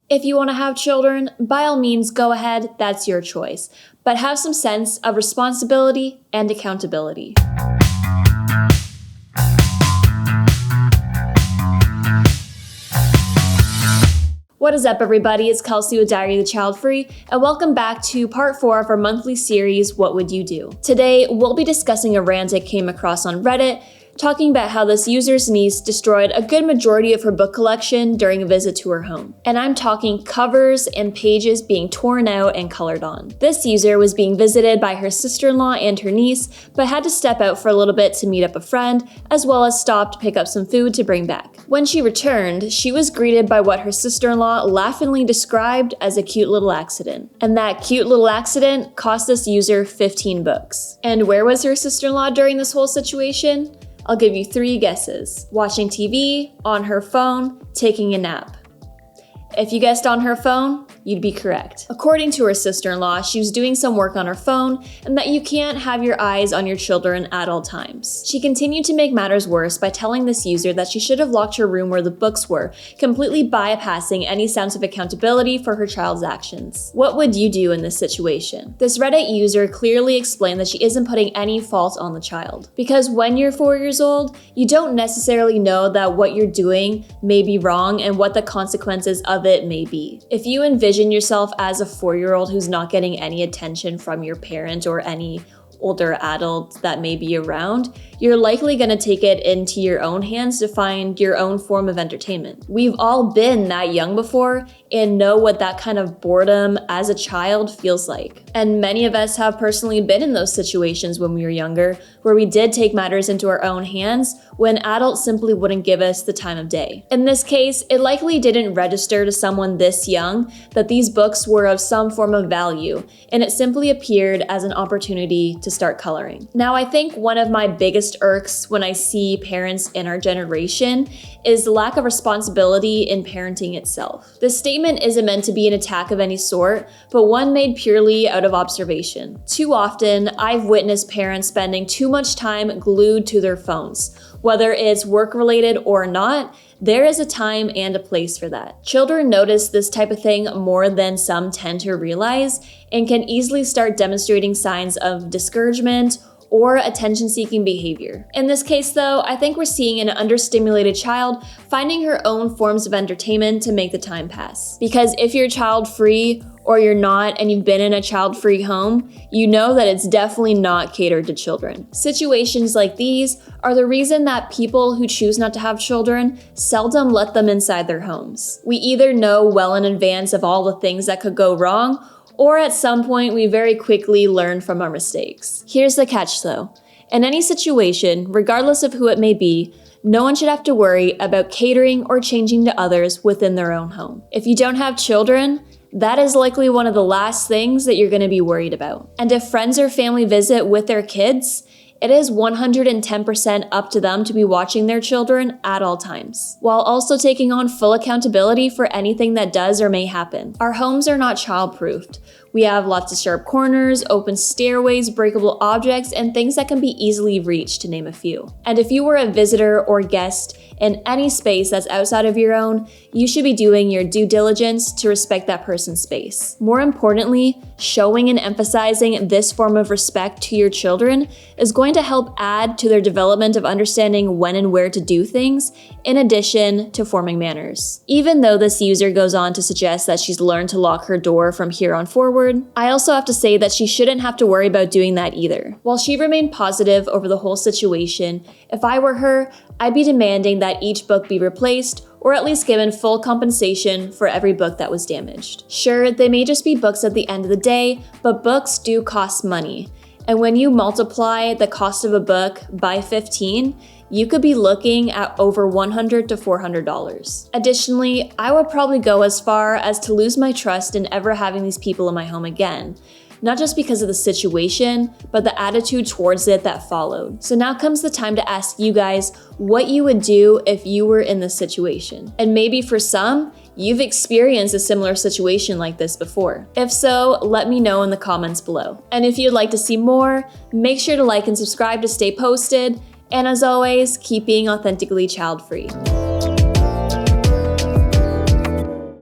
If you want to have children, by all means go ahead, that's your choice. But have some sense of responsibility and accountability. What is up, everybody? It's Kelsey with Diary of the Childfree, and welcome back to part 4 of our monthly series, What Would You Do? Today, we'll be discussing a rant I came across on Reddit, talking about how this user's niece destroyed a good majority of her book collection during a visit to her home. And I'm talking covers and pages being torn out and colored on. This user was being visited by her sister-in-law and her niece, but had to step out for a little bit to meet up a friend, as well as stop to pick up some food to bring back. When she returned, she was greeted by what her sister-in-law laughingly described as a cute little accident. And that cute little accident cost this user 15 books. And where was her sister-in-law during this whole situation? I'll give you 3 guesses. Watching TV, on her phone, taking a nap. If you guessed on her phone, you'd be correct. According to her sister-in-law, she was doing some work on her phone and that you can't have your eyes on your children at all times. She continued to make matters worse by telling this user that she should have locked her room where the books were, completely bypassing any sense of accountability for her child's actions. What would you do in this situation? This Reddit user clearly explained that she isn't putting any fault on the child. Because when you're 4 years old, you don't necessarily know that what you're doing may be wrong and what the consequences of it may be. If you envision yourself as a 4-year-old who's not getting any attention from your parent or any older adult that may be around, you're likely going to take it into your own hands to find your own form of entertainment. We've all been that young before and know what that kind of boredom as a child feels like. And many of us have personally been in those situations when we were younger, where we did take matters into our own hands when adults simply wouldn't give us the time of day. In this case, it likely didn't register to someone this young that these books were of some form of value, and it simply appeared as an opportunity to start coloring. Now, I think one of my biggest irks when I see parents in our generation is the lack of responsibility in parenting itself. This statement isn't meant to be an attack of any sort, but one made purely out of observation. Too often, I've witnessed parents spending too much time glued to their phones. Whether it's work-related or not, there is a time and a place for that. Children notice this type of thing more than some tend to realize and can easily start demonstrating signs of discouragement or attention-seeking behavior. In this case, though, I think we're seeing an understimulated child finding her own forms of entertainment to make the time pass. Because if you're child-free or you're not and you've been in a child-free home, you know that it's definitely not catered to children. Situations like these are the reason that people who choose not to have children seldom let them inside their homes. We either know well in advance of all the things that could go wrong, or at some point we very quickly learn from our mistakes. Here's the catch though. In any situation, regardless of who it may be, no one should have to worry about catering or changing to others within their own home. If you don't have children, that is likely one of the last things that you're going to be worried about. And if friends or family visit with their kids, it is 110% up to them to be watching their children at all times, while also taking on full accountability for anything that does or may happen. Our homes are not child-proofed. We have lots of sharp corners, open stairways, breakable objects, and things that can be easily reached, to name a few. And if you were a visitor or guest in any space that's outside of your own, you should be doing your due diligence to respect that person's space. More importantly, showing and emphasizing this form of respect to your children is going to help add to their development of understanding when and where to do things, in addition to forming manners. Even though this user goes on to suggest that she's learned to lock her door from here on forward, I also have to say that she shouldn't have to worry about doing that either. While she remained positive over the whole situation, if I were her, I'd be demanding that each book be replaced or at least given full compensation for every book that was damaged. Sure, they may just be books at the end of the day, but books do cost money. And when you multiply the cost of a book by 15, you could be looking at over $100 to $400. Additionally, I would probably go as far as to lose my trust in ever having these people in my home again. Not just because of the situation, but the attitude towards it that followed. So now comes the time to ask you guys what you would do if you were in this situation. And maybe for some, you've experienced a similar situation like this before. If so, let me know in the comments below. And if you'd like to see more, make sure to like and subscribe to stay posted. And as always, keep being authentically child-free.